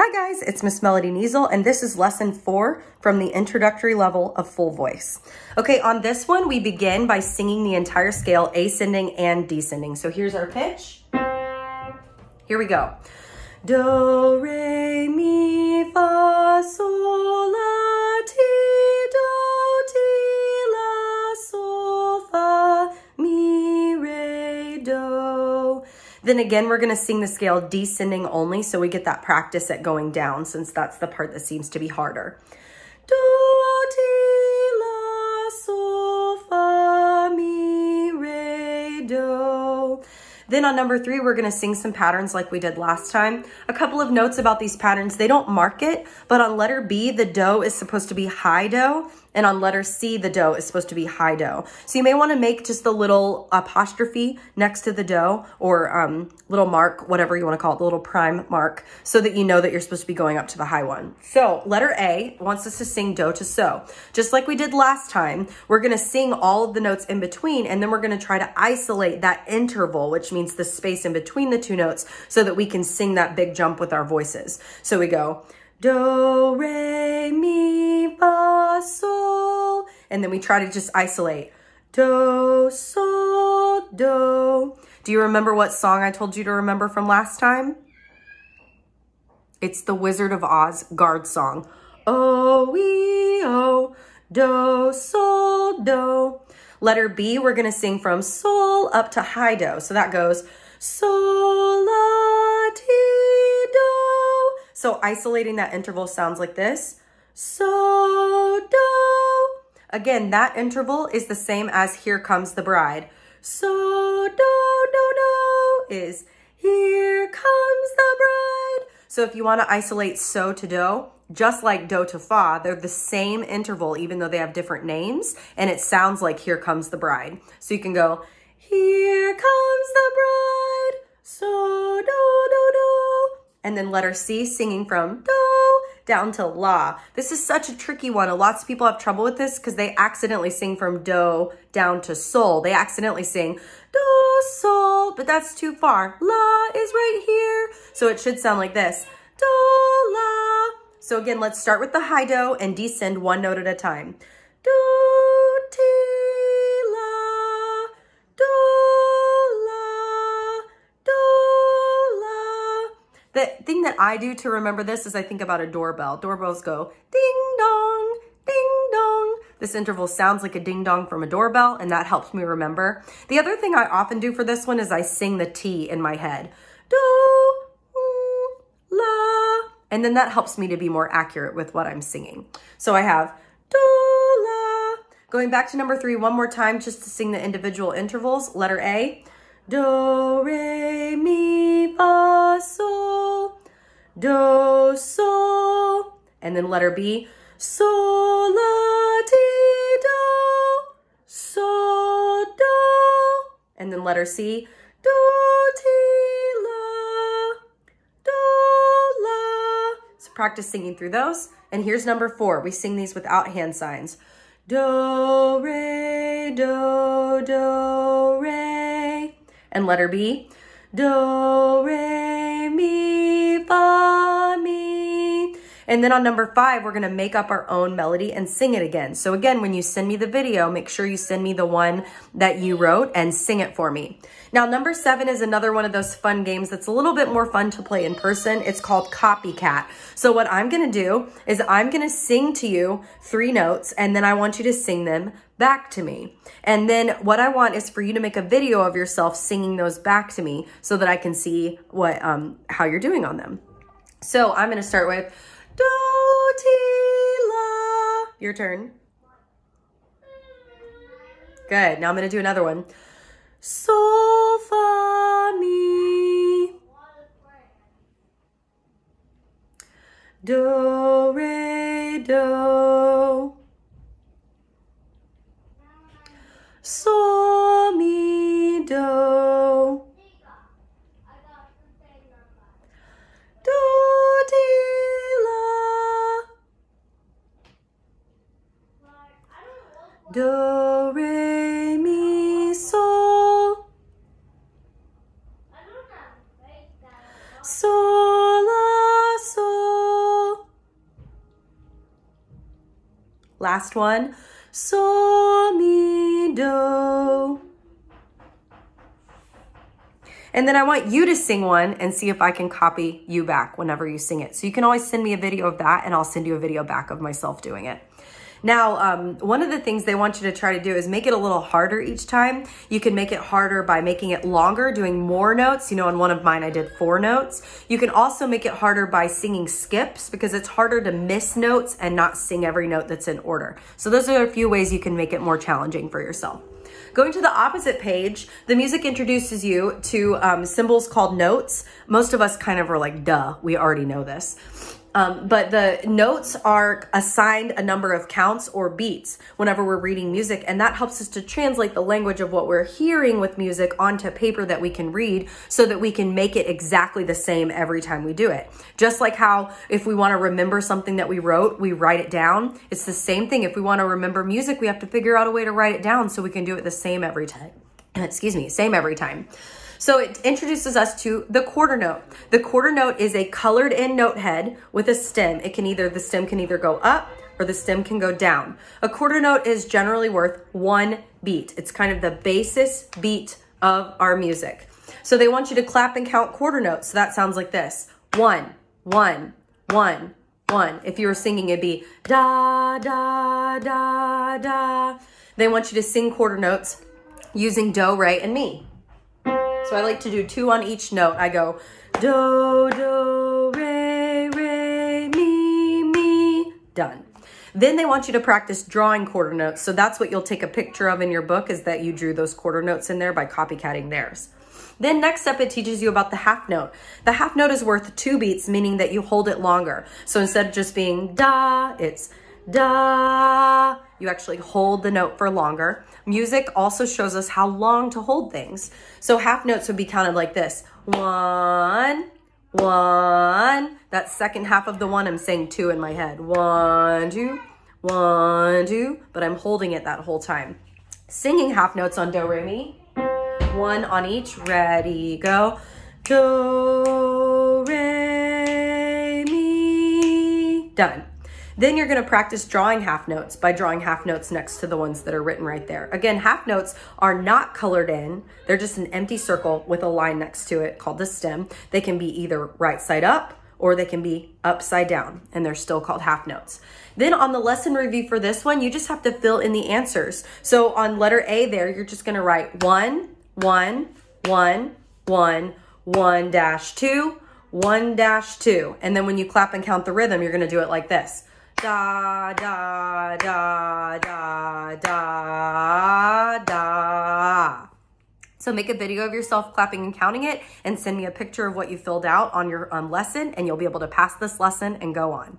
Hi guys, it's Miss Melody Niesel, and this is lesson 4 from the introductory level of full voice. Okay, on this one, we begin by singing the entire scale, ascending and descending. So here's our pitch. Here we go. Do, re, mi, fa, sol, la, ti, do, ti, la, sol, fa, mi, re, do. Then again, we're going to sing the scale descending only, so we get that practice at going down, since that's the part that seems to be harder. Do, ti, la, sol, fa, mi, re, do. Then on number 3, we're going to sing some patterns like we did last time. A couple of notes about these patterns. They don't mark it, but on letter B, the do is supposed to be high do, and on letter C, the do is supposed to be high do. So you may want to make just a little apostrophe next to the do, or little mark, whatever you want to call it, the little prime mark, so that you know that you're supposed to be going up to the high one. So letter A wants us to sing do to so. Just like we did last time, we're going to sing all of the notes in between, and then we're going to try to isolate that interval, which means the space in between the two notes, so that we can sing that big jump with our voices. So we go do, re, mi, fa, sol, and then we try to just isolate do, sol, do. Do you remember what song I told you to remember from last time? It's the Wizard of Oz guard song. O, e, o, do, sol, do. Letter B, we're going to sing from sol up to high do. So that goes sol, la, ti, do. So isolating that interval sounds like this. So, do. Again, that interval is the same as Here Comes the Bride. So, do, do, do is Here Comes the Bride. So if you want to isolate so to do, just like do to fa, they're the same interval, even though they have different names, and it sounds like Here Comes the Bride. So you can go, here comes the bride, so do, do, do. And then letter C, singing from do down to la. This is such a tricky one. Lots of people have trouble with this because they accidentally sing from do down to sol. They accidentally sing do, sol, but that's too far. La is right here. So it should sound like this, do, la. So again, let's start with the high do and descend one note at a time. Do, ti, la, do, la, do, la. The thing that I do to remember this is I think about a doorbell. Doorbells go ding dong, ding dong. This interval sounds like a ding dong from a doorbell, and that helps me remember. The other thing I often do for this one is I sing the T in my head. Do, la. And then that helps me to be more accurate with what I'm singing. So I have do, la. Going back to number 3 one more time just to sing the individual intervals. Letter A, do, re, mi, fa, sol, do, sol. And then letter B, sol, la, ti, do, sol, do. And then letter C, do, ti, la, do, la. So practice singing through those. And here's number 4. We sing these without hand signs. Do, re, do, do, re. And letter B, do, re, mi, fa, mi. And then on number 5, we're going to make up our own melody and sing it again. So again, when you send me the video, make sure you send me the one that you wrote and sing it for me. Now, number 7 is another one of those fun games that's a little bit more fun to play in person. It's called Copycat. So what I'm going to do is I'm going to sing to you 3 notes, and then I want you to sing them back to me. And then what I want is for you to make a video of yourself singing those back to me so that I can see what how you're doing on them. So I'm going to start with do, ti, la. Your turn. Good. Now I'm going to do another one. Sol, fa, mi. Do, re, do. Sol, mi, do. Do, ti, la. Do, re, mi, sol. Sol, la, sol. Last one. Sol, mi, do. And then I want you to sing one and see if I can copy you back whenever you sing it. So you can always send me a video of that and I'll send you a video back of myself doing it. Now, one of the things they want you to try to do is make it a little harder each time. You can make it harder by making it longer, doing more notes. You know, on one of mine, I did 4 notes. You can also make it harder by singing skips because it's harder to miss notes and not sing every note that's in order. So those are a few ways you can make it more challenging for yourself. Going to the opposite page, the music introduces you to symbols called notes. Most of us kind of are like, duh, we already know this. But the notes are assigned a number of counts or beats whenever we're reading music, and that helps us to translate the language of what we're hearing with music onto paper that we can read so that we can make it exactly the same every time we do it. Just like how if we want to remember something that we wrote, we write it down. It's the same thing. If we want to remember music, we have to figure out a way to write it down so we can do it the same every time. Excuse me, same every time. So it introduces us to the quarter note. The quarter note is a colored in note head with a stem. The stem can either go up or the stem can go down. A quarter note is generally worth 1 beat. It's kind of the basis beat of our music. So they want you to clap and count quarter notes. So that sounds like this. 1, 1, 1, 1. If you were singing, it'd be da, da, da, da. They want you to sing quarter notes using do, re, and mi. So I like to do 2 on each note. I go do, do, re, re, mi, mi, done. Then they want you to practice drawing quarter notes. So that's what you'll take a picture of in your book, is that you drew those quarter notes in there by copycatting theirs. Then next up, it teaches you about the half note. The half note is worth 2 beats, meaning that you hold it longer. So instead of just being da, it's da. You actually hold the note for longer. Music also shows us how long to hold things. So half notes would be counted like this. 1, 1. That second half of the 1, I'm saying 2 in my head. 1, 2, 1, 2. But I'm holding it that whole time. Singing half notes on do, re, mi. 1 on each. Ready, go. Do, re, mi. Done. Then you're going to practice drawing half notes by drawing half notes next to the ones that are written right there. Again, half notes are not colored in. They're just an empty circle with a line next to it called the stem. They can be either right side up or they can be upside down, and they're still called half notes. Then on the lesson review for this one, you just have to fill in the answers. So on letter A there, you're just going to write 1, 1, 1, 1, 1 dash 2, 1 dash 2. And then when you clap and count the rhythm, you're going to do it like this. Da, da, da, da, da, da. So make a video of yourself clapping and counting it and send me a picture of what you filled out on your lesson, and you'll be able to pass this lesson and go on.